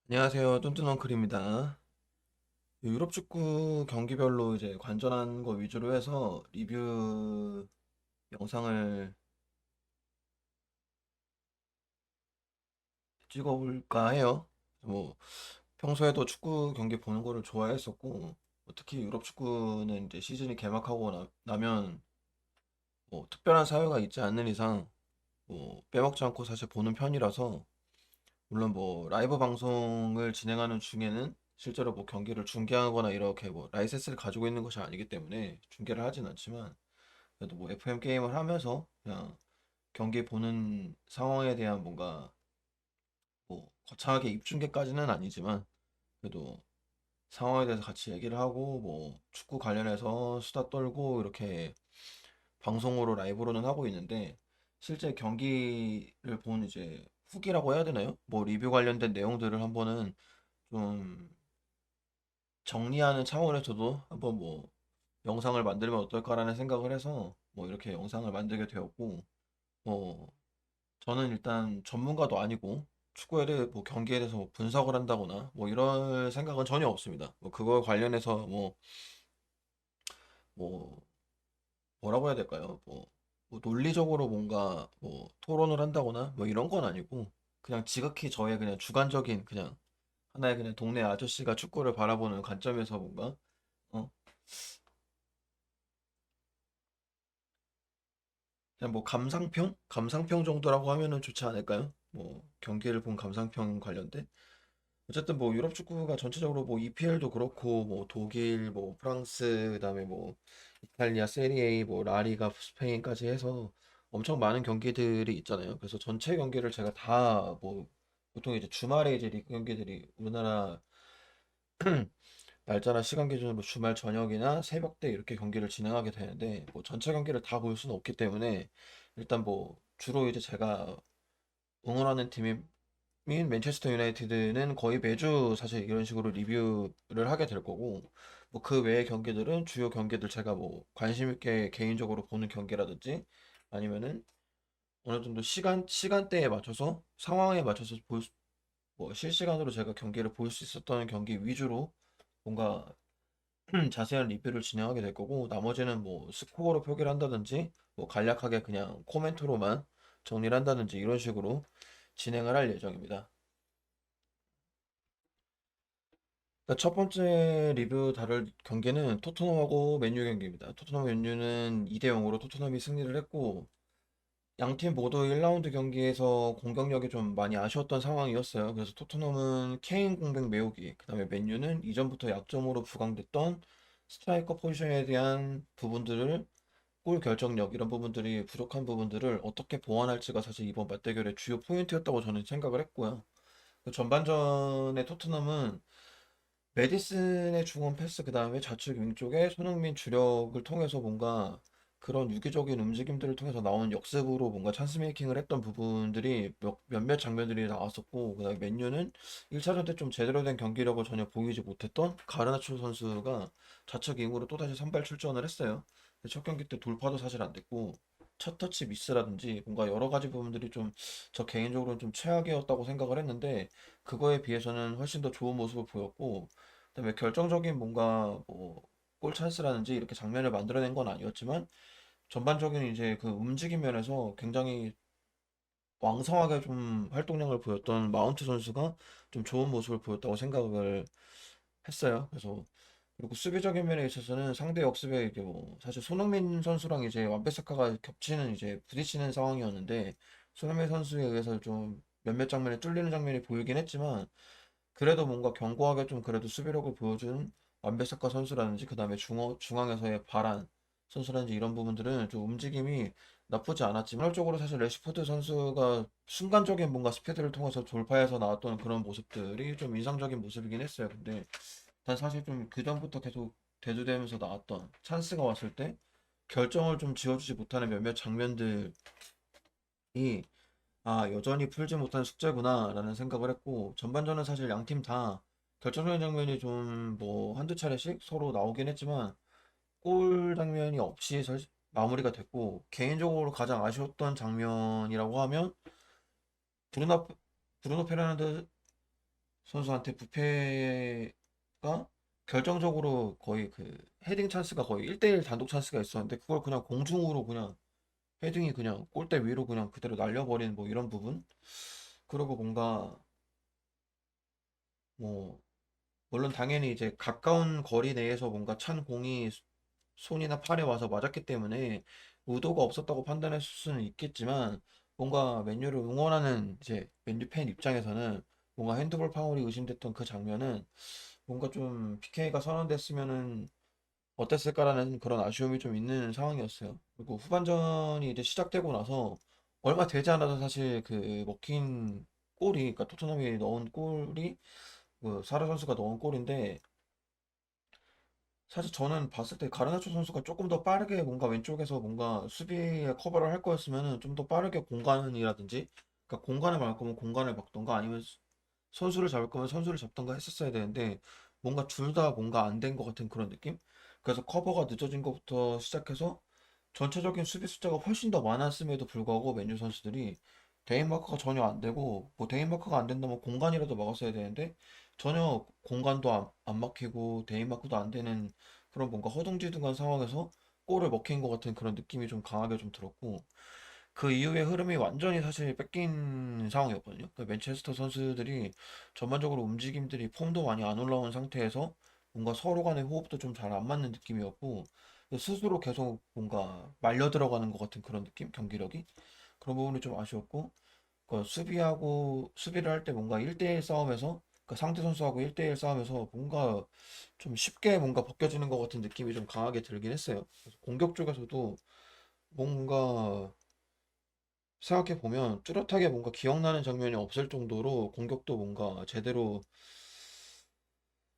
안녕하세요. 뚠뚠엉클입니다. 유럽 축구 경기별로 이제 관전한 거 위주로 해서 리뷰 영상을 찍어볼까 해요. 뭐 평소에도 축구 경기 보는 거를 좋아했었고, 특히 유럽 축구는 이제 시즌이 개막하고 나면 뭐 특별한 사유가 있지 않는 이상 뭐 빼먹지 않고 사실 보는 편이라서, 물론 뭐 라이브 방송을 진행하는 중에는 실제로 뭐 경기를 중계하거나 이렇게 뭐 라이센스를 가지고 있는 것이 아니기 때문에 중계를 하진 않지만, 그래도 뭐 FM 게임을 하면서 그냥 경기 보는 상황에 대한 뭔가 뭐 거창하게 입중계까지는 아니지만, 그래도 상황에 대해서 같이 얘기를 하고 뭐 축구 관련해서 수다 떨고 이렇게 방송으로 라이브로는 하고 있는데, 실제 경기를 본 이제 후기라고 해야 되나요? 뭐 리뷰 관련된 내용들을 한번은 좀 정리하는 차원에서도 한번 뭐 영상을 만들면 어떨까라는 생각을 해서 뭐 이렇게 영상을 만들게 되었고, 뭐 저는 일단 전문가도 아니고 축구에 대해 뭐 경기에 대해서 뭐 분석을 한다거나 뭐 이런 생각은 전혀 없습니다. 뭐 그거 관련해서 뭐 뭐라고 해야 될까요? 뭐 논리적으로 뭔가 뭐 토론을 한다거나 뭐 이런 건 아니고, 그냥 지극히 저의 그냥 주관적인, 그냥 하나의 그냥 동네 아저씨가 축구를 바라보는 관점에서 뭔가 어 그냥 뭐 감상평? 감상평 정도라고 하면은 좋지 않을까요? 뭐 경기를 본 감상평 관련된. 어쨌든 뭐 유럽 축구가 전체적으로 뭐 EPL도 그렇고 뭐 독일, 뭐 프랑스, 그다음에 뭐 이탈리아 세리에, 뭐 라리가, 스페인까지 해서 엄청 많은 경기들이 있잖아요. 그래서 전체 경기를 제가 다 뭐 보통 이제 주말에 이제 리그 경기들이 우리나라 날짜나 시간 기준으로 주말 저녁이나 새벽 때 이렇게 경기를 진행하게 되는데, 뭐 전체 경기를 다 볼 수는 없기 때문에 일단 뭐 주로 이제 제가 응원하는 팀인 맨체스터 유나이티드는 거의 매주 사실 이런 식으로 리뷰를 하게 될 거고, 뭐 그 외의 경기들은 주요 경기들 제가 뭐 관심 있게 개인적으로 보는 경기라든지, 아니면은 어느 정도 시간대에 맞춰서 상황에 맞춰서 뭐 실시간으로 제가 경기를 볼 수 있었던 경기 위주로 뭔가 자세한 리뷰를 진행하게 될 거고, 나머지는 뭐 스코어로 표기를 한다든지 뭐 간략하게 그냥 코멘트로만 정리를 한다든지 이런 식으로 진행을 할 예정입니다. 일단 첫 번째 리뷰 다룰 경기는 토트넘하고 맨유 경기입니다. 토트넘 맨유는 2대 0으로 토트넘이 승리를 했고, 양팀 모두 1라운드 경기에서 공격력이 좀 많이 아쉬웠던 상황이었어요. 그래서 토트넘은 케인 공백 메우기, 그다음에 맨유는 이전부터 약점으로 부각됐던 스트라이커 포지션에 대한 부분들을, 골 결정력 이런 부분들이 부족한 부분들을 어떻게 보완할지가 사실 이번 맞대결의 주요 포인트였다고 저는 생각을 했고요. 그 전반전에 토트넘은 메디슨의 중원 패스, 그 다음에 좌측 윙쪽에 손흥민 주력을 통해서 뭔가 그런 유기적인 움직임들을 통해서 나온 역습으로 뭔가 찬스 메이킹을 했던 부분들이 몇몇 장면들이 나왔었고, 그다음에 맨유는 1차전 때 좀 제대로 된 경기력을 전혀 보이지 못했던 가르나초 선수가 좌측 윙으로 또다시 선발 출전을 했어요. 근데 첫 경기 때 돌파도 사실 안 됐고, 첫 터치 미스라든지 뭔가 여러 가지 부분들이 좀 저 개인적으로는 좀 최악이었다고 생각을 했는데, 그거에 비해서는 훨씬 더 좋은 모습을 보였고, 그다음에 결정적인 뭔가 뭐 골 찬스라든지 이렇게 장면을 만들어낸 건 아니었지만, 전반적인 이제 그 움직임 면에서 굉장히 왕성하게 좀 활동량을 보였던 마운트 선수가 좀 좋은 모습을 보였다고 생각을 했어요. 그래서 그리고 수비적인 면에 있어서는 상대 역습에 이게 뭐 사실 손흥민 선수랑 이제 완베사카가 겹치는 이제 부딪히는 상황이었는데, 손흥민 선수에 의해서 좀 몇몇 장면에 뚫리는 장면이 보이긴 했지만, 그래도 뭔가 견고하게 좀 그래도 수비력을 보여준 완배사카 선수라든지, 그 다음에 중앙에서의 바란 선수라든지 이런 부분들은 좀 움직임이 나쁘지 않았지만, 전적으로 사실 레시포드 선수가 순간적인 뭔가 스피드를 통해서 돌파해서 나왔던 그런 모습들이 좀 인상적인 모습이긴 했어요. 근데 단 사실 좀 그전부터 계속 대두되면서 나왔던 찬스가 왔을 때 결정을 좀 지어주지 못하는 몇몇 장면들이, 아, 여전히 풀지 못한 숙제구나라는 생각을 했고, 전반전은 사실 양팀 다 결정적인 장면이 좀 뭐 한두 차례씩 서로 나오긴 했지만, 골 장면이 없이 마무리가 됐고, 개인적으로 가장 아쉬웠던 장면이라고 하면 브루노 브루노 페르난데스가 선수한테 부페가 결정적으로 거의 그 헤딩 찬스가 거의 1대1 단독 찬스가 있었는데 그걸 그냥 공중으로 그냥 헤딩이 그냥 골대 위로 그냥 그대로 날려버리는 뭐 이런 부분. 그리고 뭔가 뭐 물론 당연히 이제 가까운 거리 내에서 뭔가 찬 공이 손이나 팔에 와서 맞았기 때문에 의도가 없었다고 판단할 수는 있겠지만 뭔가 맨유를 응원하는 이제 맨유 팬 입장에서는 뭔가 핸드볼 파울이 의심됐던 그 장면은 뭔가 좀 PK가 선언됐으면은 어땠을까라는 그런 아쉬움이 좀 있는 상황이었어요. 그리고 후반전이 이제 시작되고 나서 얼마 되지 않아서 사실 그 먹힌 골이, 그러니까 토트넘이 넣은 골이 그 사라 선수가 넣은 골인데 사실 저는 봤을 때 가르나초 선수가 조금 더 빠르게 뭔가 왼쪽에서 뭔가 수비에 커버를 할 거였으면은 좀 더 빠르게 공간이라든지 그러니까 공간을 막을 거면 공간을 막던가 아니면 선수를 잡을 거면 선수를 잡던가 했었어야 되는데 뭔가 둘 다 뭔가 안 된 것 같은 그런 느낌? 그래서 커버가 늦어진 것부터 시작해서 전체적인 수비 숫자가 훨씬 더 많았음에도 불구하고 맨유 선수들이 데인마크가 전혀 안 되고 뭐 데인마크가 안 된다면 공간이라도 막았어야 되는데 전혀 공간도 안 막히고 데인마크도 안 되는 그런 뭔가 허둥지둥한 상황에서 골을 먹힌 것 같은 그런 느낌이 좀 강하게 좀 들었고 그 이후에 흐름이 완전히 사실 뺏긴 상황이었거든요. 그 맨체스터 선수들이 전반적으로 움직임들이 폼도 많이 안 올라온 상태에서 뭔가 서로 간의 호흡도 좀 잘 안 맞는 느낌이었고 스스로 계속 뭔가 말려 들어가는 것 같은 그런 느낌? 경기력이? 그런 부분이 좀 아쉬웠고 그 수비를 할 때 뭔가 1대1 싸움에서 그 상대 선수하고 1대1 싸움에서 뭔가 좀 쉽게 뭔가 벗겨지는 것 같은 느낌이 좀 강하게 들긴 했어요. 그래서 공격 쪽에서도 뭔가 생각해 보면 뚜렷하게 뭔가 기억나는 장면이 없을 정도로 공격도 뭔가 제대로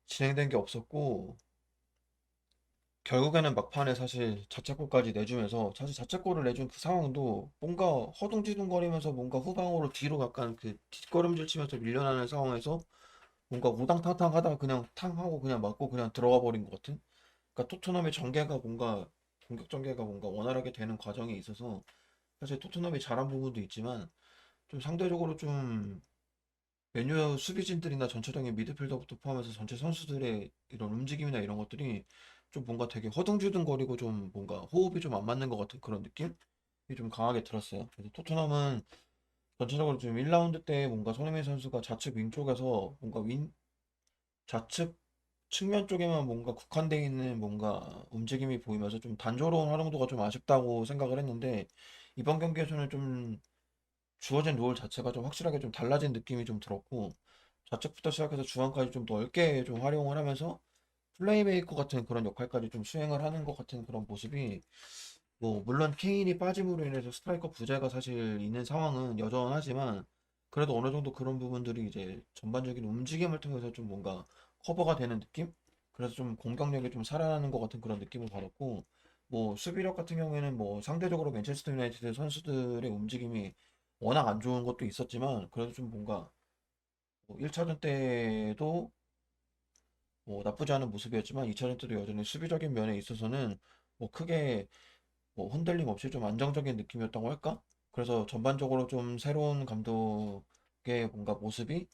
진행된 게 없었고 결국에는 막판에 사실 자책골까지 내주면서 사실 자책골을 내준 그 상황도 뭔가 허둥지둥거리면서 뭔가 후방으로 뒤로 약간 그 뒷걸음질 치면서 밀려나는 상황에서 뭔가 우당탕탕 하다가 그냥 탕 하고 그냥 맞고 그냥 들어가 버린 것 같은. 그러니까 토트넘의 전개가 뭔가 공격 전개가 뭔가 원활하게 되는 과정에 있어서 사실 토트넘이 잘한 부분도 있지만 좀 상대적으로 좀 맨유 수비진들이나 전체적인 미드필더부터 포함해서 전체 선수들의 이런 움직임이나 이런 것들이 좀 뭔가 되게 허둥지둥거리고 좀 뭔가 호흡이 좀 안 맞는 것 같은 그런 느낌이 좀 강하게 들었어요. 그래서 토트넘은 전체적으로 지금 1라운드 때 뭔가 손흥민 선수가 좌측 윙 쪽에서 뭔가 좌측 측면 쪽에만 뭔가 국한되어 있는 뭔가 움직임이 보이면서 좀 단조로운 활용도가 좀 아쉽다고 생각을 했는데 이번 경기에서는 좀 주어진 롤 자체가 좀 확실하게 좀 달라진 느낌이 좀 들었고 좌측부터 시작해서 중앙까지 좀 넓게 좀 활용을 하면서 플레이메이커 같은 그런 역할까지 좀 수행을 하는 것 같은 그런 모습이 뭐 물론 케인이 빠짐으로 인해서 스트라이커 부재가 사실 있는 상황은 여전하지만 그래도 어느 정도 그런 부분들이 이제 전반적인 움직임을 통해서 좀 뭔가 커버가 되는 느낌? 그래서 좀 공격력이 좀 살아나는 것 같은 그런 느낌을 받았고 뭐 수비력 같은 경우에는 뭐 상대적으로 맨체스터 유나이티드 선수들의 움직임이 워낙 안 좋은 것도 있었지만 그래도 좀 뭔가 뭐 1차전 때도 뭐 나쁘지 않은 모습이었지만 2차전 때도 여전히 수비적인 면에 있어서는 뭐 크게 뭐 흔들림 없이 좀 안정적인 느낌이었다고 할까? 그래서 전반적으로 좀 새로운 감독의 뭔가 모습이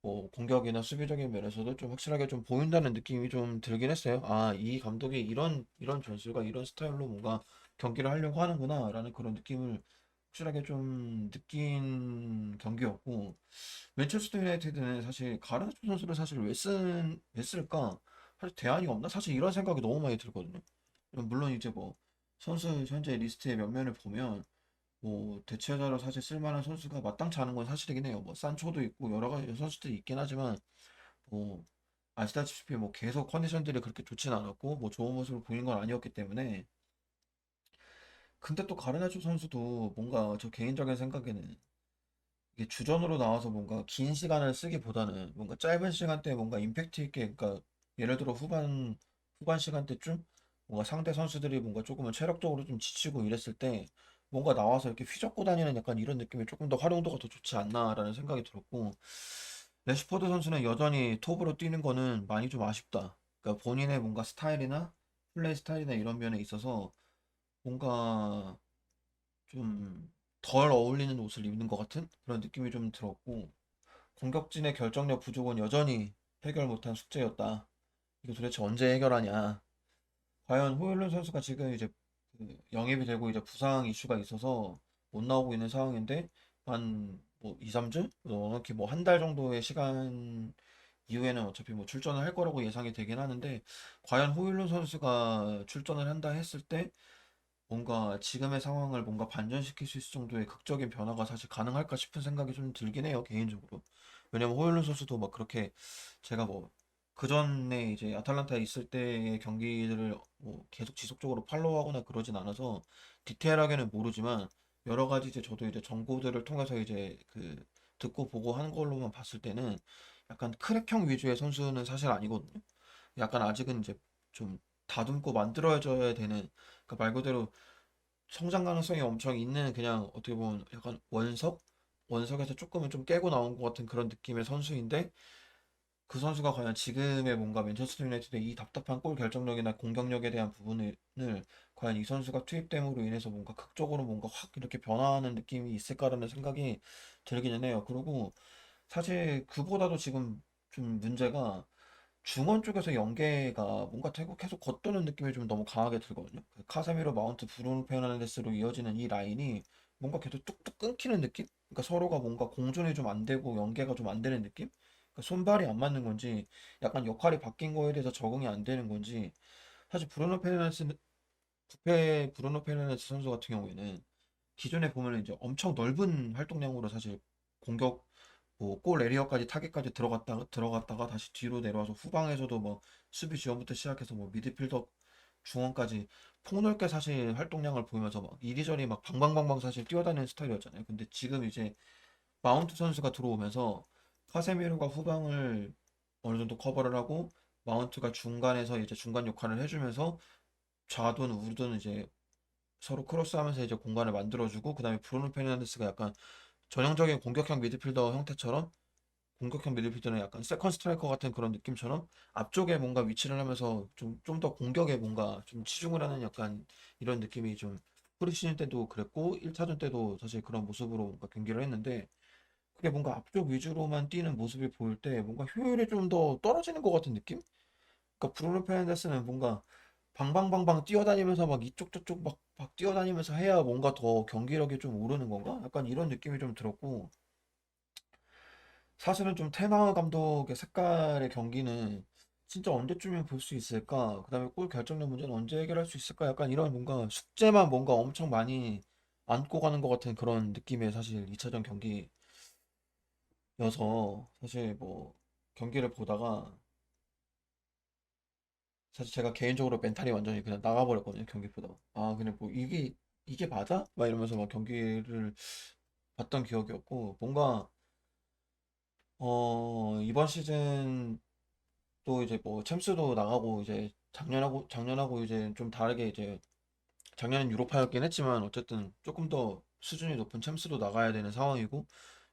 뭐 공격이나 수비적인 면에서도 좀 확실하게 좀 보인다는 느낌이 좀 들긴 했어요. 아, 이 감독이 이런 전술과 이런 스타일로 뭔가 경기를 하려고 하는구나라는 그런 느낌을 확실하게 좀 느낀 경기였고 맨체스터 유나이티드는 사실 가르나초 선수를 사실 왜 쓸까? 사실 대안이 없나? 사실 이런 생각이 너무 많이 들거든요. 물론 이제 뭐 선수 현재 리스트의 면면을 보면 뭐 대체자로 사실 쓸만한 선수가 마땅치 않은 건 사실이긴 해요. 뭐 산초도 있고 여러 가지 선수들이 있긴 하지만 뭐 아시다시피 뭐 계속 컨디션들이 그렇게 좋진 않았고 뭐 좋은 모습을 보이는 건 아니었기 때문에 근데 또 가르나초 선수도 뭔가 저 개인적인 생각에는 이게 주전으로 나와서 뭔가 긴 시간을 쓰기보다는 뭔가 짧은 시간대에 뭔가 임팩트 있게 그러니까 예를 들어 후반 시간대쯤 뭔가 상대 선수들이 뭔가 조금은 체력적으로 좀 지치고 이랬을 때 뭔가 나와서 이렇게 휘젓고 다니는 약간 이런 느낌이 조금 더 활용도가 더 좋지 않나라는 생각이 들었고 레시포드 선수는 여전히 톱으로 뛰는 거는 많이 좀 아쉽다. 그러니까 본인의 뭔가 스타일이나 플레이 스타일이나 이런 면에 있어서 뭔가 좀 덜 어울리는 옷을 입는 것 같은 그런 느낌이 좀 들었고 공격진의 결정력 부족은 여전히 해결 못한 숙제였다. 이거 도대체 언제 해결하냐? 과연 호일룬 선수가 지금 이제 그 영입이 되고 이제 부상 이슈가 있어서 못 나오고 있는 상황인데 한 뭐 2, 3주? 넉넉히 뭐 한 달 정도의 시간 이후에는 어차피 뭐 출전을 할 거라고 예상이 되긴 하는데 과연 호일룬 선수가 출전을 한다 했을 때 뭔가 지금의 상황을 뭔가 반전시킬 수 있을 정도의 극적인 변화가 사실 가능할까 싶은 생각이 좀 들긴 해요, 개인적으로. 왜냐면 호일룬 선수도 막 그렇게 제가 뭐 그전에 이제 아탈란타에 있을 때의 경기들을 뭐 계속 지속적으로 팔로우하거나 그러진 않아서 디테일하게는 모르지만 여러 가지 이제 저도 이제 정보들을 통해서 이제 그 듣고 보고 하는 걸로만 봤을 때는 약간 크랙형 위주의 선수는 사실 아니거든요. 약간 아직은 이제 좀 다듬고 만들어져야 되는, 그러니까 말 그대로 성장 가능성이 엄청 있는, 그냥 어떻게 보면 약간 원석에서 조금은 좀 깨고 나온 것 같은 그런 느낌의 선수인데 그 선수가 과연 지금의 뭔가 맨체스터 유나이티드의 이 답답한 골 결정력이나 공격력에 대한 부분을 과연 이 선수가 투입됨으로 인해서 뭔가 극적으로 뭔가 확 이렇게 변화하는 느낌이 있을까라는 생각이 들기는 해요. 그리고 사실 그보다도 지금 좀 문제가 중원 쪽에서 연계가 뭔가 계속 겉도는 느낌이 좀 너무 강하게 들거든요. 그 카세미로 마운트 브루노 페르난데스로 이어지는 이 라인이 뭔가 계속 뚝뚝 끊기는 느낌? 그러니까 서로가 뭔가 공존이 좀 안 되고 연계가 좀 안 되는 느낌? 그러니까 손발이 안 맞는 건지 약간 역할이 바뀐 거에 대해서 적응이 안 되는 건지. 사실 브루노 페르난데스 선수 같은 경우에는 기존에 보면 이제 엄청 넓은 활동량으로 사실 공격 뭐 골 에리어까지 타겟까지 들어갔다가 다시 뒤로 내려와서 후방에서도 뭐 수비 지원부터 시작해서 뭐 미드필더 중원까지 폭넓게 사실 활동량을 보이면서 막 이리저리 막 방방방방 사실 뛰어다니는 스타일이었잖아요. 근데 지금 이제 마운트 선수가 들어오면서 카세미로가 후방을 어느 정도 커버를 하고 마운트가 중간에서 이제 중간 역할을 해주면서 좌든 우든 이제 서로 크로스하면서 이제 공간을 만들어주고, 그다음에 브루노 페르난데스가 약간 전형적인 공격형 미드필더 형태처럼, 공격형 미드필더는 약간 세컨 스트라이커 같은 그런 느낌처럼 앞쪽에 뭔가 위치를 하면서 좀 더 공격에 뭔가 좀 치중을 하는 약간 이런 느낌이 좀 프리시즌 때도 그랬고 1차전 때도 사실 그런 모습으로 뭔가 경기를 했는데 그게 뭔가 앞쪽 위주로만 뛰는 모습이 보일 때 뭔가 효율이 좀 더 떨어지는 것 같은 느낌? 그러니까 브루노 페르난데스는 뭔가 방방방방 뛰어다니면서 막 이쪽 저쪽 막 뛰어다니면서 해야 뭔가 더 경기력이 좀 오르는 건가? 약간 이런 느낌이 좀 들었고, 사실은 좀 테마 감독의 색깔의 경기는 진짜 언제쯤이면 볼 수 있을까? 그다음에 골 결정력 문제는 언제 해결할 수 있을까? 약간 이런 뭔가 숙제만 뭔가 엄청 많이 안고 가는 것 같은 그런 느낌의 사실 2차전 경기여서 사실 뭐 경기를 보다가 사실 제가 개인적으로 멘탈이 완전히 그냥 나가버렸거든요. 경기 보다가. 아, 그냥 뭐 이게 맞아? 막 이러면서 막 경기를 봤던 기억이었고, 뭔가 이번 시즌 또 이제 뭐 챔스도 나가고 이제 작년하고 이제 좀 다르게 이제 작년엔 유로파였긴 했지만 어쨌든 조금 더 수준이 높은 챔스도 나가야 되는 상황이고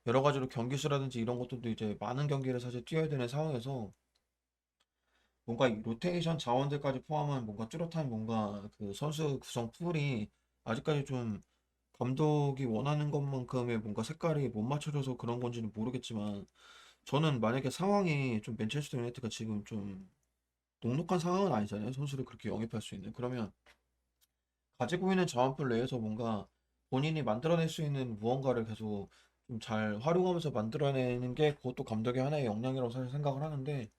여러 가지로 경기 수라든지 이런 것들도 이제 많은 경기를 사실 뛰어야 되는 상황에서 뭔가 이 로테이션 자원들까지 포함한 뭔가 뚜렷한 뭔가 그 선수 구성 풀이 아직까지 좀 감독이 원하는 것만큼의 뭔가 색깔이 못 맞춰져서 그런 건지는 모르겠지만, 저는 만약에 상황이 좀 맨체스터 유나이트가 지금 좀 녹록한 상황은 아니잖아요. 선수를 그렇게 영입할 수 있는. 그러면 가지고 있는 자원풀 내에서 뭔가 본인이 만들어낼 수 있는 무언가를 계속 좀 잘 활용하면서 만들어내는 게 그것도 감독의 하나의 역량이라고 사실 생각을 하는데,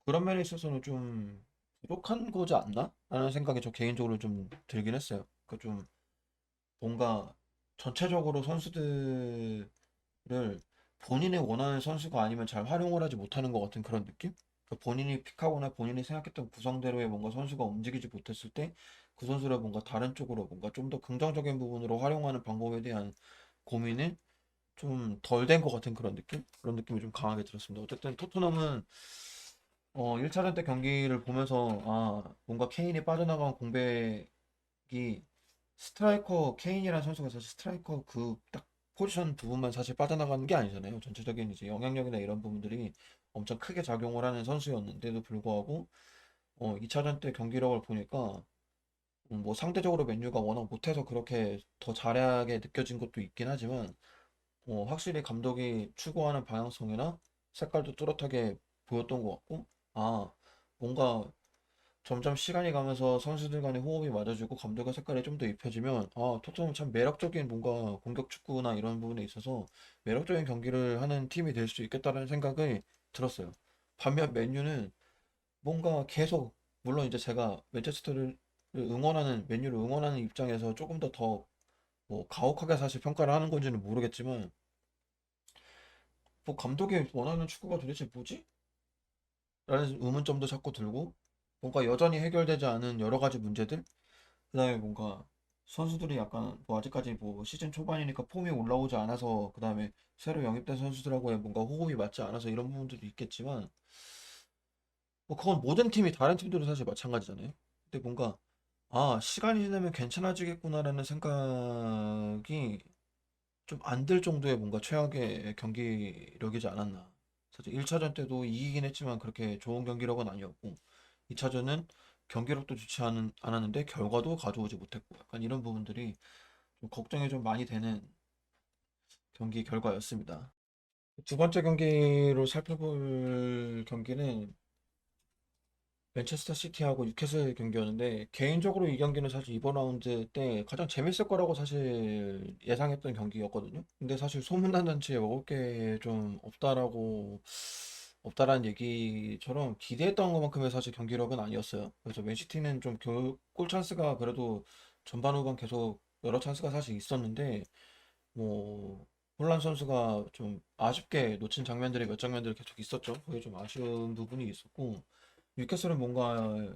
그런 면에 있어서는 좀 부족한 거지 않나? 라는 생각이 저 개인적으로 좀 들긴 했어요. 그러니까 좀 뭔가 전체적으로 선수들을 본인이 원하는 선수가 아니면 잘 활용을 하지 못하는 것 같은 그런 느낌? 그러니까 본인이 픽하거나 본인이 생각했던 구성대로의 뭔가 선수가 움직이지 못했을 때 그 선수를 뭔가 다른 쪽으로 뭔가 좀 더 긍정적인 부분으로 활용하는 방법에 대한 고민이 좀 덜 된 것 같은 그런 느낌? 그런 느낌이 좀 강하게 들었습니다. 어쨌든 토트넘은 1차전 때 경기를 보면서 아, 뭔가 케인이 빠져나간 공백이 스트라이커 케인이라는 선수가 사실 스트라이커 그 딱 포지션 부분만 사실 빠져나가는 게 아니잖아요. 전체적인 이제 영향력이나 이런 부분들이 엄청 크게 작용을 하는 선수였는데도 불구하고 2차전 때 경기력을 보니까 뭐 상대적으로 맨유가 워낙 못해서 그렇게 더 잘하게 느껴진 것도 있긴 하지만 확실히 감독이 추구하는 방향성이나 색깔도 뚜렷하게 보였던 것 같고, 아, 뭔가 점점 시간이 가면서 선수들 간의 호흡이 맞아지고 감독의 색깔이 좀 더 입혀지면, 토트넘은 참 매력적인 뭔가 공격 축구나 이런 부분에 있어서 매력적인 경기를 하는 팀이 될 수 있겠다는 생각이 들었어요. 반면 맨유는 뭔가 계속, 물론 이제 제가 맨체스터를 응원하는, 맨유를 응원하는 입장에서 조금 더 뭐 가혹하게 사실 평가를 하는 건지는 모르겠지만, 뭐 감독이 원하는 축구가 도대체 뭐지? 라는 의문점도 자꾸 들고, 뭔가 여전히 해결되지 않은 여러 가지 문제들, 그다음에 뭔가 선수들이 약간 뭐 아직까지 뭐 시즌 초반이니까 폼이 올라오지 않아서, 그다음에 새로 영입된 선수들하고의 뭔가 호흡이 맞지 않아서 이런 부분들도 있겠지만, 뭐 그건 모든 팀이 다른 팀들도 사실 마찬가지잖아요. 근데 뭔가 시간이 지나면 괜찮아지겠구나라는 생각이 좀 안 들 정도의 뭔가 최악의 경기력이지 않았나. 사실 1차전 때도 이기긴 했지만 그렇게 좋은 경기력은 아니었고, 2차전은 경기력도 좋지 않았는데 결과도 가져오지 못했고, 약간 이런 부분들이 좀 걱정이 좀 많이 되는 경기 결과였습니다. 두 번째 경기로 살펴볼 경기는 맨체스터 시티하고 뉴캐슬 경기였는데, 개인적으로 이 경기는 사실 이번 라운드 때 가장 재밌을 거라고 사실 예상했던 경기였거든요. 근데 사실 소문난 잔치에 먹을 게 좀 없다라는 얘기처럼 기대했던 것만큼의 사실 경기력은 아니었어요. 그래서 맨시티는 좀 골 찬스가 그래도 전반 후반 계속 여러 찬스가 사실 있었는데, 뭐 홀란 선수가 좀 아쉽게 놓친 장면들이 몇 장면들이 계속 있었죠. 그게 좀 아쉬운 부분이 있었고, 뉴캐슬은 뭔가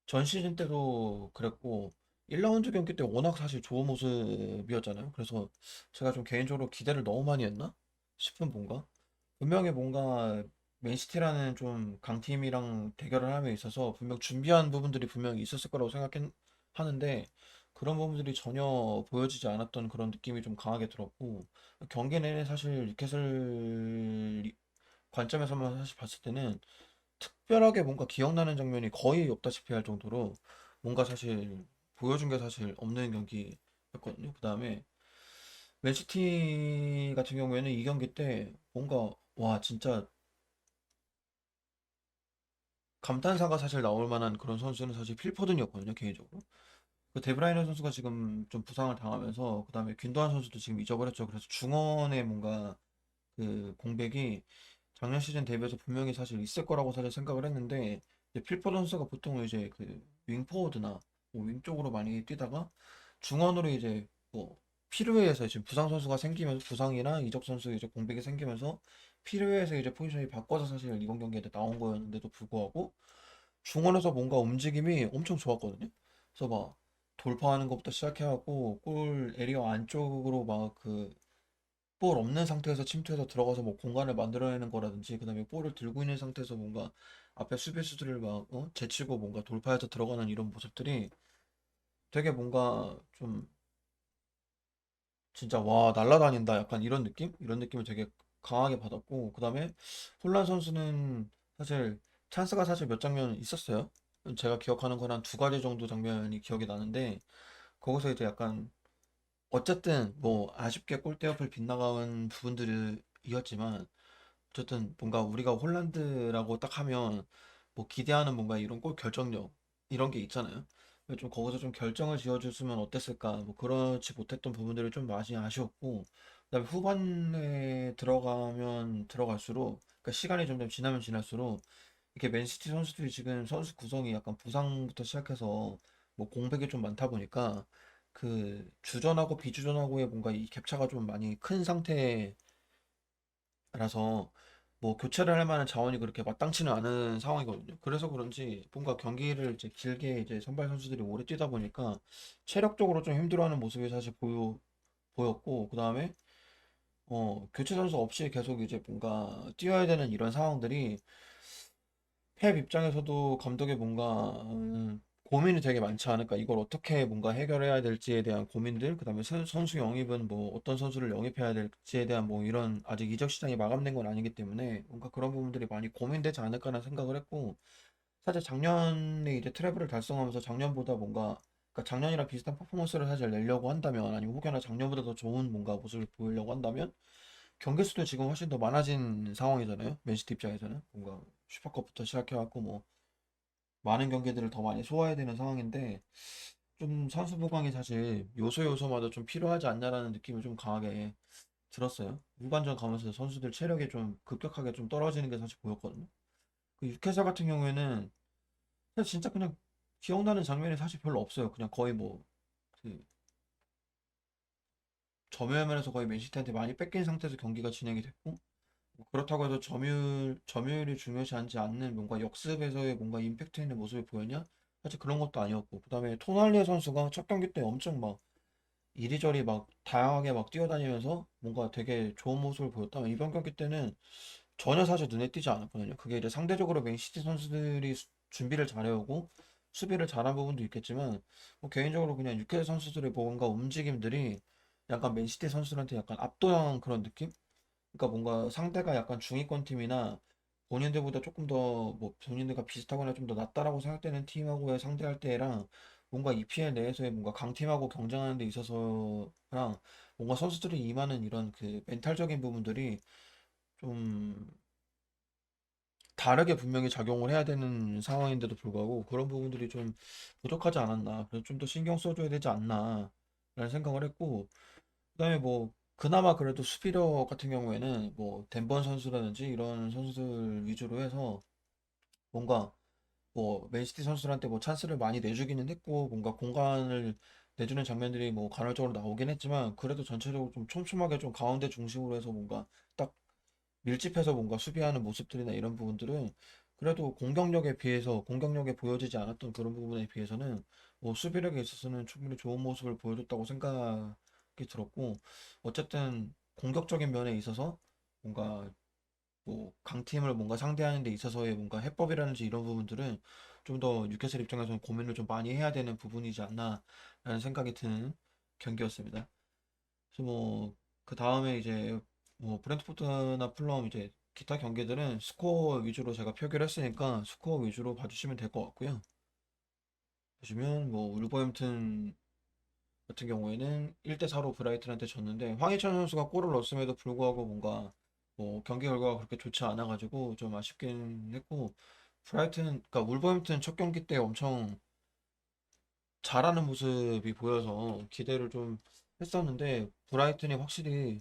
전 시즌 때도 그랬고 1라운드 경기 때 워낙 사실 좋은 모습이었잖아요. 그래서 제가 좀 개인적으로 기대를 너무 많이 했나 싶은, 뭔가 분명히 뭔가 맨시티라는 좀 강팀이랑 대결을 함에 있어서 분명 준비한 부분들이 분명히 있었을 거라고 생각하는데, 그런 부분들이 전혀 보여지지 않았던 그런 느낌이 좀 강하게 들었고, 경기 내내 사실 뉴캐슬 관점에서만 사실 봤을 때는 특별하게 뭔가 기억나는 장면이 거의 없다시피 할 정도로 뭔가 사실 보여준 게 사실 없는 경기였거든요. 그 다음에 맨시티 같은 경우에는 이 경기 때 뭔가 와 진짜 감탄사가 사실 나올 만한 그런 선수는 사실 필포든이었거든요, 개인적으로. 그 데브라이너 선수가 지금 좀 부상을 당하면서, 그 다음에 균도한 선수도 지금 잊어버렸죠. 그래서 중원의 뭔가 그 공백이 작년 시즌 대비해서 분명히 사실 있을 거라고 사실 생각을 했는데, 이제 필포 선수가 보통 이제 그 윙포워드나 뭐윙 쪽으로 많이 뛰다가 중원으로 이제 뭐 필요해서 지금 부상 선수가 생기면서, 부상이나 이적 선수 이제 공백이 생기면서 필요해서 이제 포지션이 바꿔서 사실 이번 경기에 나온 거였는데도 불구하고 중원에서 뭔가 움직임이 엄청 좋았거든요. 그래서 막 돌파하는 것부터 시작해갖고 골 에리어 안쪽으로 막그 볼 없는 상태에서 침투해서 들어가서 뭐 공간을 만들어내는 거라든지, 그다음에 볼을 들고 있는 상태에서 뭔가 앞에 수비수들을 막 제치고 뭔가 돌파해서 들어가는 이런 모습들이 되게 뭔가 좀 진짜 와 날라다닌다 약간 이런 느낌? 이런 느낌을 되게 강하게 받았고, 그다음에 홀란 선수는 사실 찬스가 사실 몇 장면 있었어요. 제가 기억하는 건 한 두 가지 정도 장면이 기억이 나는데, 거기서 이제 약간 어쨌든 뭐 아쉽게 골대 옆을 빗나간 부분들이었지만, 어쨌든 뭔가 우리가 홀란드라고 딱 하면 뭐 기대하는 뭔가 이런 골 결정력 이런 게 있잖아요. 좀 거기서 좀 결정을 지어줬으면 어땠을까, 뭐 그렇지 못했던 부분들이 좀 많이 아쉬웠고, 그다음에 후반에 들어가면 들어갈수록, 그러니까 시간이 점점 지나면 지날수록 이렇게 맨시티 선수들이 지금 선수 구성이 약간 부상부터 시작해서 뭐 공백이 좀 많다 보니까 그 주전하고 비주전하고의 뭔가 이 격차가 좀 많이 큰 상태 라서 뭐 교체를 할 만한 자원이 그렇게 마땅치는 않은 상황이거든요. 그래서 그런지 뭔가 경기를 이제 길게 이제 선발 선수들이 오래 뛰다 보니까 체력적으로 좀 힘들어하는 모습이 사실 보였고, 그 다음에 교체 선수 없이 계속 이제 뭔가 뛰어야 되는 이런 상황들이 펩 입장에서도 감독의 뭔가 고민이 되게 많지 않을까. 이걸 어떻게 뭔가 해결해야 될지에 대한 고민들, 그다음에 선수 영입은 뭐 어떤 선수를 영입해야 될지에 대한 뭐 이런, 아직 이적 시장이 마감된 건 아니기 때문에 뭔가 그런 부분들이 많이 고민되지 않을까라는 생각을 했고, 사실 작년에 이제 트래블을 달성하면서 작년보다 뭔가 그러니까 작년이랑 비슷한 퍼포먼스를 사실 내려고 한다면 아니면 혹여나 작년보다 더 좋은 뭔가 모습을 보이려고 한다면 경기 수도 지금 훨씬 더 많아진 상황이잖아요. 맨시티 입장에서는 뭔가 슈퍼컵부터 시작해갖고 뭐 많은 경기들을 더 많이 소화해야 되는 상황인데 좀 선수 보강이 사실 요소 요소마다 좀 필요하지 않냐라는 느낌이 좀 강하게 들었어요. 후반전 가면서 선수들 체력이 좀 급격하게 좀 떨어지는 게 사실 보였거든요. 그 육회사 같은 경우에는 사실 진짜 그냥 기억나는 장면이 사실 별로 없어요. 그냥 거의 뭐 그 점유하면서 거의 맨시티한테 많이 뺏긴 상태에서 경기가 진행이 됐고 뭐 그렇다고 해서 점유율이 중요시 하지 않는 뭔가 역습에서의 뭔가 임팩트 있는 모습을 보였냐? 사실 그런 것도 아니었고 그다음에 토날리에 선수가 첫 경기 때 엄청 막 이리저리 막 다양하게 막 뛰어다니면서 뭔가 되게 좋은 모습을 보였다면 이번 경기 때는 전혀 사실 눈에 띄지 않았거든요. 그게 이제 상대적으로 맨시티 선수들이 준비를 잘해오고 수비를 잘한 부분도 있겠지만 뭐 개인적으로 그냥 유케 선수들의 뭔가 움직임들이 약간 맨시티 선수들한테 약간 압도당한 그런 느낌? 그러니까 뭔가 상대가 약간 중위권 팀이나 본인들보다 조금 더 뭐 본인들과 비슷하거나 좀 더 낫다라고 생각되는 팀하고의 상대할 때랑 뭔가 EPL 내에서의 뭔가 강팀하고 경쟁하는 데 있어서랑 뭔가 선수들이 임하는 이런 그 멘탈적인 부분들이 좀 다르게 분명히 작용을 해야 되는 상황인데도 불구하고 그런 부분들이 좀 부족하지 않았나. 그래서 좀 더 신경 써줘야 되지 않나. 라는 생각을 했고, 그다음에 뭐, 그나마 그래도 수비력 같은 경우에는 뭐, 덴번 선수라든지 이런 선수들 위주로 해서 뭔가 뭐, 맨시티 선수들한테 뭐 찬스를 많이 내주기는 했고, 뭔가 공간을 내주는 장면들이 뭐, 간헐적으로 나오긴 했지만, 그래도 전체적으로 좀 촘촘하게 좀 가운데 중심으로 해서 뭔가 딱 밀집해서 뭔가 수비하는 모습들이나 이런 부분들은 그래도 공격력에 비해서 공격력에 보여지지 않았던 그런 부분에 비해서는 뭐 수비력에 있어서는 충분히 좋은 모습을 보여줬다고 생각이 들었고 어쨌든 공격적인 면에 있어서 뭔가 뭐 강팀을 뭔가 상대하는 데 있어서의 뭔가 해법이라든지 이런 부분들은 좀 더 뉴캐슬 입장에서는 고민을 좀 많이 해야 되는 부분이지 않나라는 생각이 드는 경기였습니다. 그래서 뭐 그 다음에 이제 뭐 브렌트포트나 풀럼 이제 기타 경기들은 스코어 위주로 제가 표기를 했으니까 스코어 위주로 봐주시면 될 것 같고요. 보시면 뭐 울버햄튼 같은 경우에는 1대4로 브라이튼한테 졌는데 황희찬 선수가 골을 넣었음에도 불구하고 뭔가 뭐 경기 결과가 그렇게 좋지 않아가지고 좀 아쉽긴 했고 브라이튼 그러니까 울버햄튼 첫 경기 때 엄청 잘하는 모습이 보여서 기대를 좀 했었는데 브라이튼이 확실히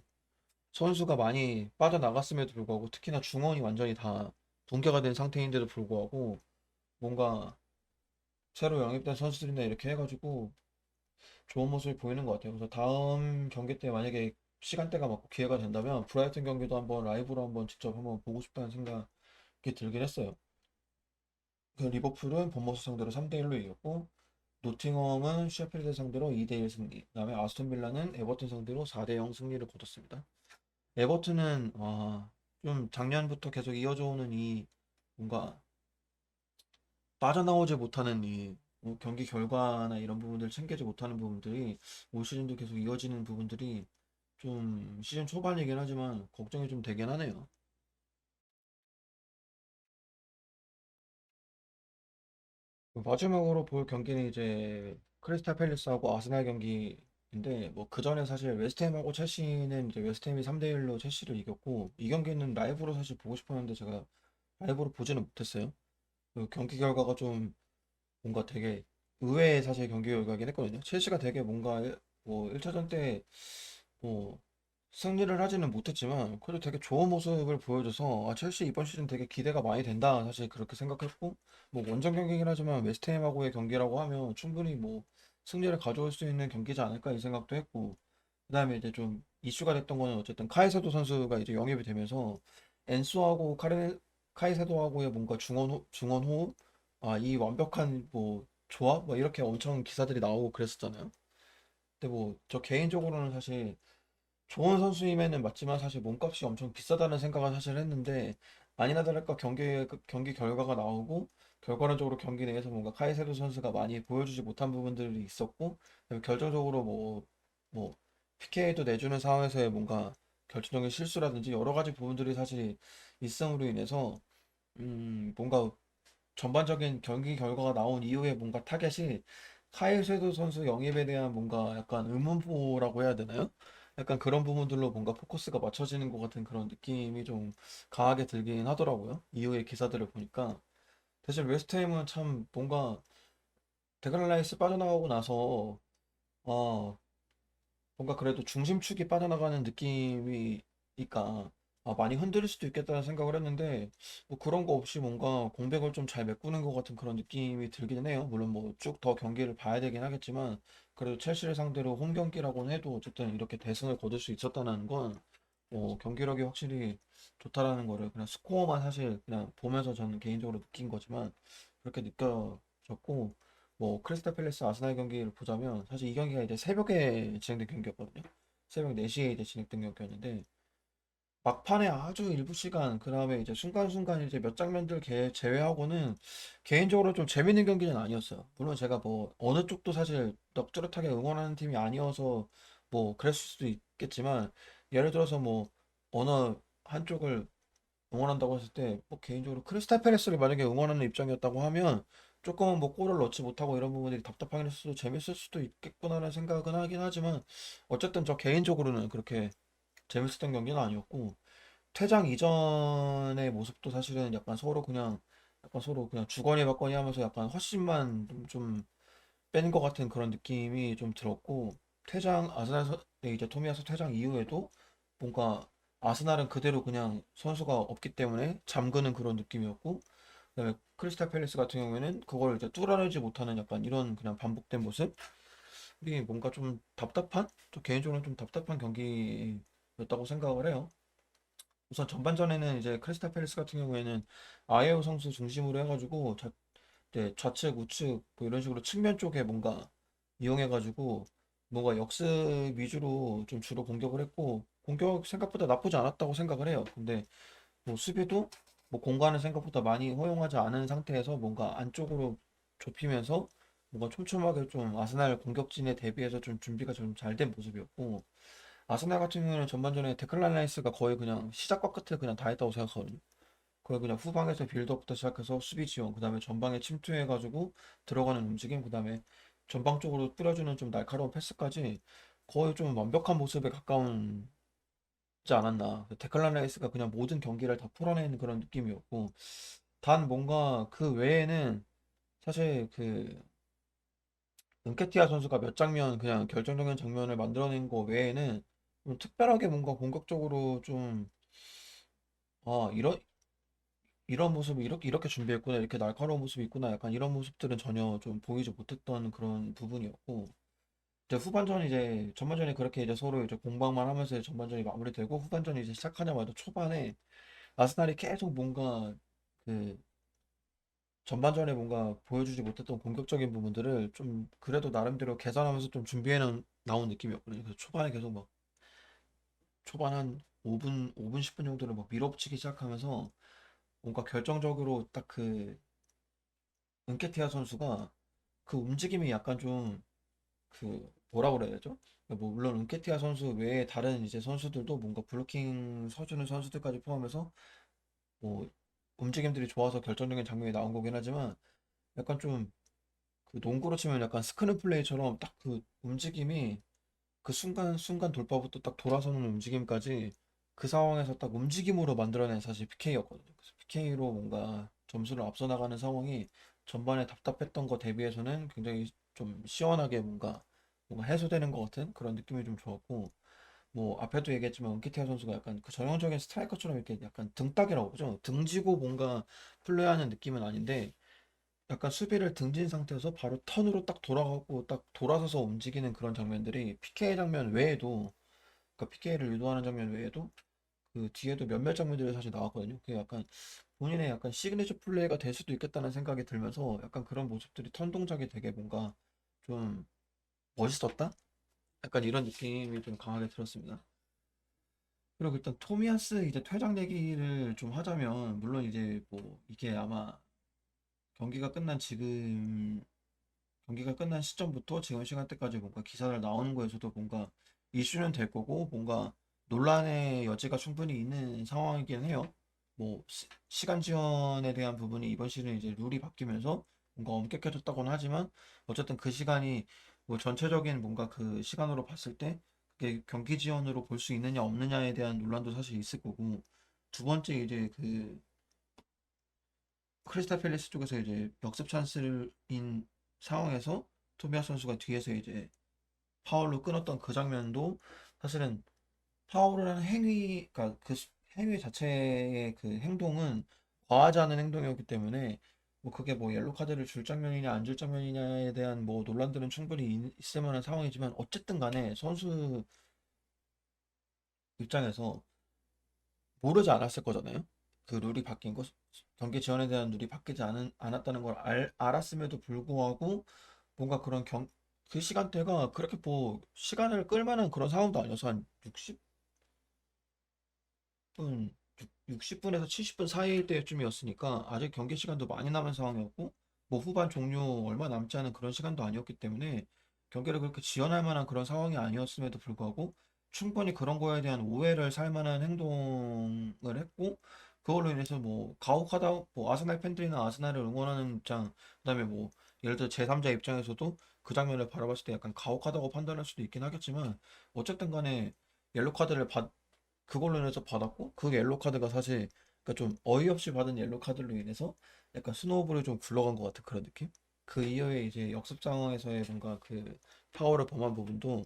선수가 많이 빠져나갔음에도 불구하고 특히나 중원이 완전히 다 붕괴가 된 상태인데도 불구하고 뭔가 새로 영입된 선수들이나 이렇게 해가지고 좋은 모습을 보이는 것 같아요. 그래서 다음 경기 때 만약에 시간대가 맞고 기회가 된다면 브라이튼 경기도 한번 라이브로 한번 직접 한번 보고 싶다는 생각이 들긴 했어요. 그 리버풀은 본머스 상대로 3대1로 이겼고 노팅엄은 셰필드 상대로 2대1 승리. 그다음에 아스톤 빌라는 에버튼 상대로 4대0 승리를 거뒀습니다. 에버튼은 좀 작년부터 계속 이어져 오는 이 뭔가 빠져나오지 못하는 이 경기 결과나 이런 부분들 챙기지 못하는 부분들이 올 시즌도 계속 이어지는 부분들이 좀 시즌 초반이긴 하지만 걱정이 좀 되긴 하네요. 마지막으로 볼 경기는 이제 크리스탈 팰리스하고 아스날 경기인데 뭐 그 전에 사실 웨스트햄하고 첼시는 이제 웨스트햄이 3대1로 첼시를 이겼고 이 경기는 라이브로 사실 보고 싶었는데 제가 라이브로 보지는 못했어요. 그 경기 결과가 좀 뭔가 되게 의외의 사실 경기 결과긴 했거든요. 첼시가 되게 뭔가 뭐 1차전 때 뭐 승리를 하지는 못했지만 그래도 되게 좋은 모습을 보여줘서 첼시 이번 시즌 되게 기대가 많이 된다 사실 그렇게 생각했고 뭐 원정 경기긴 하지만 웨스트햄하고의 경기라고 하면 충분히 뭐 승리를 가져올 수 있는 경기지 않을까 이 생각도 했고 그다음에 이제 좀 이슈가 됐던 거는 어쨌든 카이세도 선수가 이제 영입이 되면서 엔소하고 카이세도하고의 뭔가 중원 호흡 이 완벽한 뭐 조합 뭐 이렇게 엄청 기사들이 나오고 그랬었잖아요. 근데 뭐 저 개인적으로는 사실 좋은 선수임에는 맞지만 사실 몸값이 엄청 비싸다는 생각은 사실 했는데 아니나 다를까 경기 결과가 나오고 결과론적으로 경기 내에서 뭔가 카이세도 선수가 많이 보여주지 못한 부분들이 있었고 그다음에 결정적으로 뭐 PK도 내주는 상황에서의 뭔가 결정적인 실수라든지 여러 가지 부분들이 사실 있음으로 인해서 뭔가 전반적인 경기 결과가 나온 이후에 뭔가 타겟이 카일 쇠도 선수 영입에 대한 뭔가 약간 의문보라고 해야 되나요? 약간 그런 부분들로 뭔가 포커스가 맞춰지는 것 같은 그런 느낌이 좀 강하게 들긴 하더라고요. 이후의 기사들을 보니까. 대신 웨스트햄은 참 뭔가 데클란 라이스 빠져나가고 나서 아 뭔가 그래도 중심축이 빠져나가는 느낌이니까 많이 흔들릴 수도 있겠다는 생각을 했는데 뭐 그런 거 없이 뭔가 공백을 좀 잘 메꾸는 것 같은 그런 느낌이 들기는 해요. 물론 뭐 쭉 더 경기를 봐야 되긴 하겠지만 그래도 첼시를 상대로 홈 경기라고는 해도 어쨌든 이렇게 대승을 거둘 수 있었다는 건 경기력이 확실히 좋다라는 거를 그냥 스코어만 사실 그냥 보면서 저는 개인적으로 느낀 거지만 그렇게 느껴졌고 뭐 크리스탈 팰리스 아스날 경기를 보자면 사실 이 경기가 이제 새벽에 진행된 경기였거든요. 새벽 4시에 이제 진행된 경기였는데 막판에 아주 일부 시간 그다음에 이제 순간순간 이제 몇 장면들 제외하고는 개인적으로 좀 재밌는 경기는 아니었어요. 물론 제가 뭐 어느 쪽도 사실 넉tu룩하게 응원하는 팀이 아니어서 뭐 그랬을 수도 있겠지만 예를 들어서 뭐 어느 한쪽을 응원한다고 했을 때 뭐 개인적으로 크리스탈 패레스를 만약에 응원하는 입장이었다고 하면 조금은 뭐 골을 넣지 못하고 이런 부분들이 답답하긴 했을 수도 재밌을 수도 있겠구나라는 생각은 하긴 하지만 어쨌든 저 개인적으로는 그렇게 재밌었던 경기는 아니었고 퇴장 이전의 모습도 사실은 약간 서로 그냥 주거니 받거니 하면서 약간 헛심만 좀 뺀 것 같은 그런 느낌이 좀 들었고 이제 토미야스 퇴장 이후에도 뭔가 아스날은 그대로 그냥 선수가 없기 때문에 잠그는 그런 느낌이었고 그다음에 크리스탈 팰리스 같은 경우에는 그걸 이제 뚫어내지 못하는 약간 이런 그냥 반복된 모습이 뭔가 좀 저 개인적으로는 좀 답답한 경기였다고 생각을 해요. 우선 전반전에는 이제 크리스탈 팰리스 같은 경우에는 아예우 선수 중심으로 해가지고 이제 좌측, 우측 뭐 이런 식으로 측면 쪽에 뭔가 이용해가지고 뭔가 역습 위주로 좀 주로 공격을 했고 공격 생각보다 나쁘지 않았다고 생각을 해요. 근데 뭐 수비도 뭐 공간을 생각보다 많이 허용하지 않은 상태에서 뭔가 안쪽으로 좁히면서 뭔가 촘촘하게 좀 아스날 공격진에 대비해서 좀 준비가 좀 잘 된 모습이었고 아스날 같은 경우는 전반전에 데클란 라이스가 거의 그냥 시작과 끝을 그냥 다 했다고 생각하거든요. 거의 그냥 후방에서 빌드업부터 시작해서 수비 지원, 그 다음에 전방에 침투해가지고 들어가는 움직임, 그 다음에 전방 쪽으로 뿌려주는 좀 날카로운 패스까지 거의 좀 완벽한 모습에 가까운지 않았나. 데클란 라이스가 그냥 모든 경기를 다 풀어내는 그런 느낌이었고, 단 뭔가 그 외에는 사실 그 은케티아 선수가 몇 장면 그냥 결정적인 장면을 만들어낸 거 외에는 좀 특별하게 뭔가 공격적으로 좀 아, 이런 모습을 이렇게 준비했구나, 이렇게 날카로운 모습이 있구나, 약간 이런 모습들은 전혀 좀 보이지 못했던 그런 부분이었고, 이제 전반전에 그렇게 이제 서로 이제 공방만 하면서 이제 전반전이 마무리되고, 후반전이 이제 시작하자마자 초반에 아스날이 계속 뭔가 그 전반전에 뭔가 보여주지 못했던 공격적인 부분들을 좀 그래도 나름대로 계산하면서 좀 나온 느낌이었거든요. 그래서 초반에 계속 막 초반 한 5분, 10분 정도를 막 밀어붙이기 시작하면서 뭔가 결정적으로 딱 은케티아 선수가 그 움직임이 약간 좀 뭐라 그래야 되죠? 뭐 물론 은케티아 선수 외에 다른 이제 선수들도 뭔가 블로킹 서주는 선수들까지 포함해서 뭐 움직임들이 좋아서 결정적인 장면이 나온 거긴 하지만 약간 좀 그 농구로 치면 약간 스크린 플레이처럼 딱 그 움직임이 그 순간 돌파부터 딱 돌아서는 움직임까지 그 상황에서 딱 움직임으로 만들어낸 사실 PK였거든요. 그래서 PK로 뭔가 점수를 앞서 나가는 상황이 전반에 답답했던 거 대비해서는 굉장히 좀 시원하게 뭔가 해소되는 것 같은 그런 느낌이 좀 좋았고 뭐 앞에도 얘기했지만 은키티아 선수가 약간 그 전형적인 스트라이커처럼 이렇게 약간 등딱이라고 그러죠. 등지고 뭔가 플레이하는 느낌은 아닌데 약간 수비를 등진 상태에서 바로 턴으로 딱 돌아가고 딱 돌아서서 움직이는 그런 장면들이 PK 장면 외에도 그러니까 PK를 유도하는 장면 외에도 그 뒤에도 몇몇 장면들이 사실 나왔거든요. 그게 약간 본인의 약간 시그니처 플레이가 될 수도 있겠다는 생각이 들면서 약간 그런 모습들이 턴 동작이 되게 뭔가 좀 멋있었다? 약간 이런 느낌이 좀 강하게 들었습니다. 그리고 일단 토미야스 이제 퇴장 얘기를 좀 하자면 물론 이제 뭐 이게 아마 경기가 끝난 지금 경기가 끝난 시점부터 지금 시간대까지 뭔가 기사를 나오는 거에서도 뭔가 이슈는 될 거고 뭔가 논란의 여지가 충분히 있는 상황이긴 해요. 뭐 시간 지연에 대한 부분이 이번 시즌 이제 룰이 바뀌면서 뭔가 엄격해졌다고는 하지만 어쨌든 그 시간이 뭐 전체적인 뭔가 그 시간으로 봤을 때 그게 경기 지원으로 볼 수 있느냐 없느냐에 대한 논란도 사실 있을 거고 두 번째 이제 그 크리스탈 팰리스 쪽에서 이제 역습 찬스인 상황에서 토비아 선수가 뒤에서 이제 파울로 끊었던 그 장면도 사실은 파울을 하는 행위, 그러니까 그 행위 자체의 그 행동은 과하지 않은 행동이었기 때문에 뭐 그게 뭐 옐로 카드를 줄 장면이냐 안 줄 장면이냐에 대한 뭐 논란들은 충분히 있을 만한 상황이지만 어쨌든 간에 선수 입장에서 모르지 않았을 거잖아요. 그 룰이 바뀐 거, 경기 지원에 대한 룰이 바뀌지 않았다는 걸 알았음에도 불구하고 뭔가 그런 그 시간대가 그렇게 뭐 시간을 끌 만한 그런 상황도 아니어서 한 60분, 60분에서 70분 사이일 때쯤이었으니까 아직 경기 시간도 많이 남은 상황이었고 뭐 후반 종료 얼마 남지 않은 그런 시간도 아니었기 때문에 경기를 그렇게 지연할 만한 그런 상황이 아니었음에도 불구하고 충분히 그런 거에 대한 오해를 살 만한 행동을 했고 그걸로 인해서 뭐 가혹하다 뭐 아스날 팬들이나 아스날을 응원하는 입장 그다음에 뭐 예를 들어 제3자 입장에서도 그 장면을 바라봤을 때 약간 가혹하다고 판단할 수도 있긴 하겠지만 어쨌든 간에 옐로 카드를 그걸로 인해서 받았고 그 옐로 카드가 사실 그러니까 좀 어이없이 받은 옐로 카드로 인해서 약간 스노우볼이 좀 굴러간 것 같은 그런 느낌? 그 이후에 이제 역습 상황에서의 뭔가 그 파워를 범한 부분도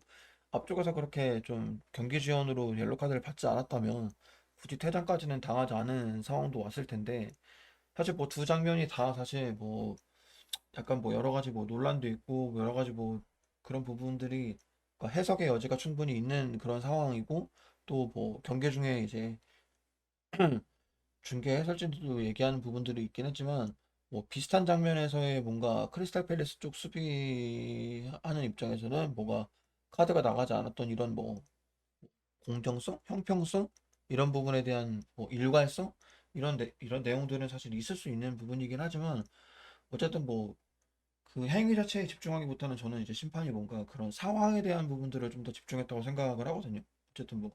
앞쪽에서 그렇게 좀 경기 지연으로 옐로 카드를 받지 않았다면 굳이 퇴장까지는 당하지 않은 상황도 왔을 텐데 사실 뭐 두 장면이 다 사실 뭐 약간 뭐 여러 가지 뭐 논란도 있고 뭐 여러 가지 뭐 그런 부분들이 그러니까 해석의 여지가 충분히 있는 그런 상황이고 또 뭐 경기 중에 이제 중계 해설진들도 얘기하는 부분들이 있긴 했지만 뭐 비슷한 장면에서의 뭔가 크리스탈 팰리스 쪽 수비하는 입장에서는 뭐가 카드가 나가지 않았던 이런 뭐 공정성, 형평성 이런 부분에 대한 뭐 일관성 이런 내용들은 사실 있을 수 있는 부분이긴 하지만 어쨌든 뭐 그 행위 자체에 집중하기보다는 저는 이제 심판이 뭔가 그런 상황에 대한 부분들을 좀 더 집중했다고 생각을 하거든요. 어쨌든 뭐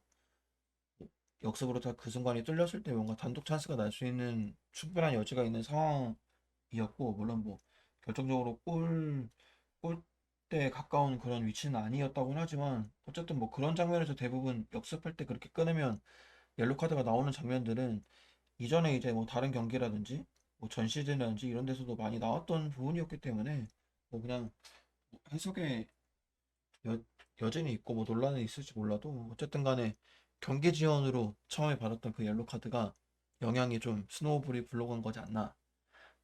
역습으로 다 그 순간이 뚫렸을 때 뭔가 단독 찬스가 날 수 있는 충분한 여지가 있는 상황이었고 물론 뭐 결정적으로 골대에 가까운 그런 위치는 아니었다고는 하지만 어쨌든 뭐 그런 장면에서 대부분 역습할 때 그렇게 끊으면 옐로 카드가 나오는 장면들은 이전에 이제 뭐 다른 경기라든지 뭐 전 시즌이라든지 이런 데서도 많이 나왔던 부분이었기 때문에 뭐 그냥 해석에 여, 여진이 있고 뭐 논란이 있을지 몰라도 어쨌든 간에 경기 지원으로 처음에 받았던 그 옐로 카드가 영향이 좀 스노우볼이 굴러간 거지 않나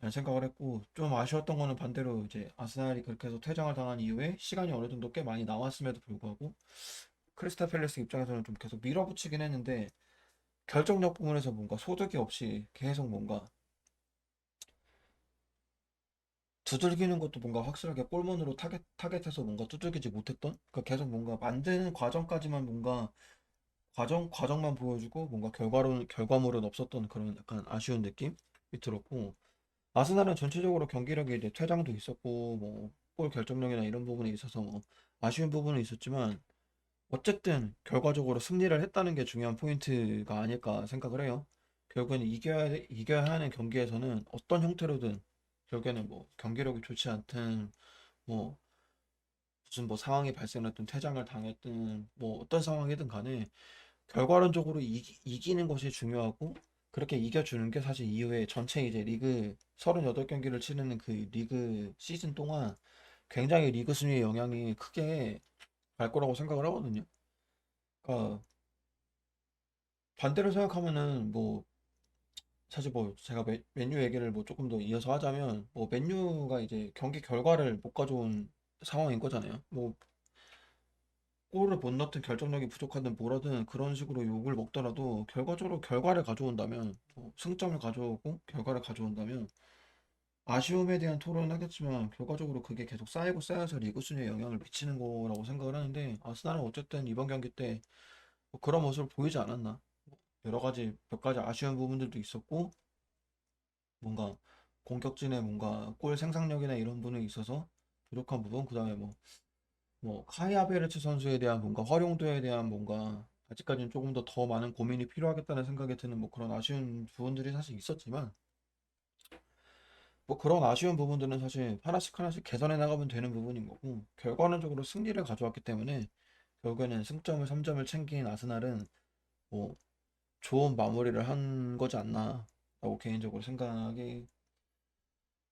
라는 생각을 했고 좀 아쉬웠던 거는 반대로 이제 아스날이 그렇게 해서 퇴장을 당한 이후에 시간이 어느 정도 꽤 많이 남았음에도 불구하고 크리스탈 팰리스 입장에서는 좀 계속 밀어붙이긴 했는데 결정력 부분에서 뭔가 소득이 없이 계속 뭔가 두들기는 것도 뭔가 확실하게 골문으로 타겟해서 뭔가 두들기지 못했던 그러니까 계속 뭔가 만드는 과정까지만 뭔가 과정만 보여주고 뭔가 결과물은 없었던 그런 약간 아쉬운 느낌이 들었고 아스날은 전체적으로 경기력이 이제 퇴장도 있었고 뭐 골 결정력이나 이런 부분에 있어서 뭐 아쉬운 부분은 있었지만 어쨌든 결과적으로 승리를 했다는 게 중요한 포인트가 아닐까 생각을 해요. 결국에는 이겨야 하는 경기에서는 어떤 형태로든 결국에는 뭐 경기력이 좋지 않든 뭐 무슨 뭐 상황이 발생했든 퇴장을 당했든 뭐 어떤 상황이든 간에 결과론적으로 이기는 것이 중요하고 그렇게 이겨주는 게 사실 이후에 전체 이제 리그 38경기를 치르는 그 리그 시즌 동안 굉장히 리그 순위에 영향이 크게 갈 거라고 생각을 하거든요. 그러니까 반대로 생각하면은 뭐 사실 뭐 제가 맨유 얘기를 뭐 조금 더 이어서 하자면 뭐 맨유가 이제 경기 결과를 못 가져온 상황인 거잖아요. 뭐 골을 못 넣든 결정력이 부족하든 뭐라든 그런 식으로 욕을 먹더라도 결과적으로 결과를 가져온다면 승점을 가져오고 결과를 가져온다면 아쉬움에 대한 토론은 하겠지만 결과적으로 그게 계속 쌓이고 쌓여서 리그 순위에 영향을 미치는 거라고 생각을 하는데 아스날은 어쨌든 이번 경기 때뭐 그런 모습을 보이지 않았나 여러 가지 몇 가지 아쉬운 부분들도 있었고 뭔가 공격진의 뭔가 골 생산력이나 이런 부분에 있어서 부족한 부분 그다음에 뭐 카이 하베르츠 선수에 대한 뭔가 활용도에 대한 뭔가 아직까지는 조금 더 많은 고민이 필요하겠다는 생각이 드는 뭐 그런 아쉬운 부분들이 사실 있었지만 뭐 그런 아쉬운 부분들은 사실 하나씩 하나씩 개선해 나가면 되는 부분인 거고, 결과론적으로 승리를 가져왔기 때문에 결국에는 승점을 3점을 챙긴 아스날은 뭐 좋은 마무리를 한 거지 않나라고 개인적으로 생각이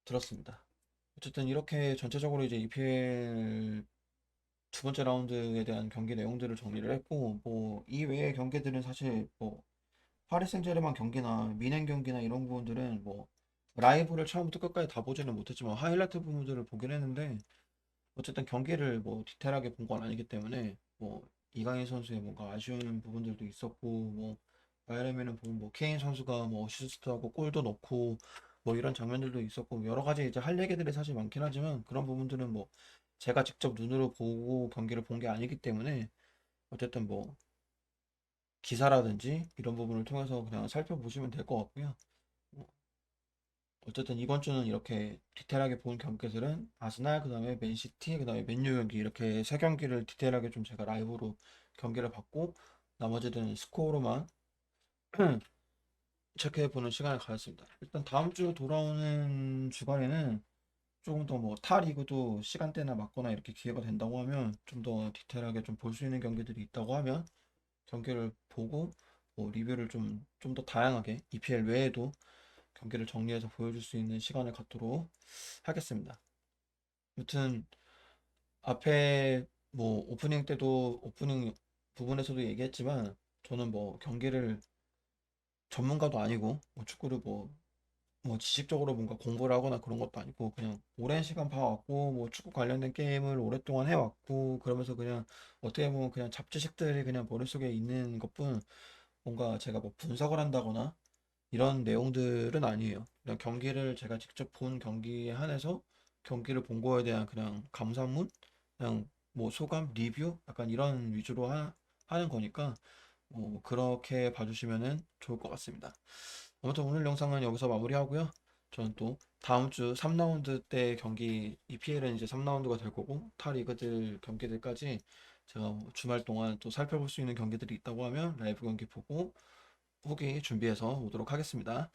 들었습니다. 어쨌든 이렇게 전체적으로 이제 EPL 두 번째 라운드에 대한 경기 내용들을 정리를 했고, 뭐 이외의 경기들은 사실 뭐 파리 생제르맹 경기나 미넨 경기나 이런 부분들은 뭐 라이브를 처음부터 끝까지 다 보지는 못했지만 하이라이트 부분들을 보긴 했는데, 어쨌든 경기를 뭐 디테일하게 본 건 아니기 때문에 뭐 이강인 선수의 뭔가 아쉬운 부분들도 있었고, 뭐 바이에른미는 보면 뭐 케인 선수가 뭐 어시스트하고 골도 넣고 뭐 이런 장면들도 있었고, 뭐 여러 가지 이제 할 얘기들이 사실 많긴 하지만 그런 부분들은 뭐 제가 직접 눈으로 보고 경기를 본 게 아니기 때문에 어쨌든 뭐 기사라든지 이런 부분을 통해서 그냥 살펴보시면 될 것 같고요. 뭐 어쨌든 이번 주는 이렇게 디테일하게 본 경기들은 아스날, 그다음에 맨시티, 그다음에 맨유 경기, 이렇게 세 경기를 디테일하게 좀 제가 라이브로 경기를 봤고, 나머지는 스코어로만 체크해보는 시간을 가졌습니다. 일단 다음 주 돌아오는 주간에는 조금 더 뭐 타 리그도 시간대나 맞거나 이렇게 기회가 된다고 하면 좀 더 디테일하게 좀 볼 수 있는 경기들이 있다고 하면 경기를 보고 뭐 리뷰를 좀 더 다양하게 EPL 외에도 경기를 정리해서 보여줄 수 있는 시간을 갖도록 하겠습니다. 아무튼 앞에 뭐 오프닝 때도 오프닝 부분에서도 얘기했지만, 저는 뭐 경기를 전문가도 아니고 뭐 축구를 뭐 지식적으로 뭔가 공부를 하거나 그런 것도 아니고 그냥 오랜 시간 봐왔고 뭐 축구 관련된 게임을 오랫동안 해왔고 그러면서 그냥 어떻게 보면 그냥 잡지식들이 그냥 머릿속에 있는 것뿐, 뭔가 제가 뭐 분석을 한다거나 이런 내용들은 아니에요. 그냥 경기를 제가 직접 본 경기에 한해서 경기를 본 거에 대한 그냥 감상문, 그냥 뭐 소감, 리뷰, 약간 이런 위주로 하는 거니까 뭐 그렇게 봐주시면은 좋을 것 같습니다. 아무튼 오늘 영상은 여기서 마무리하고요. 저는 또 다음 주 3라운드 때 경기, EPL은 이제 3라운드가 될 거고 타 리그들 경기들까지 제가 뭐 주말 동안 또 살펴볼 수 있는 경기들이 있다고 하면 라이브 경기 보고 후기 준비해서 오도록 하겠습니다.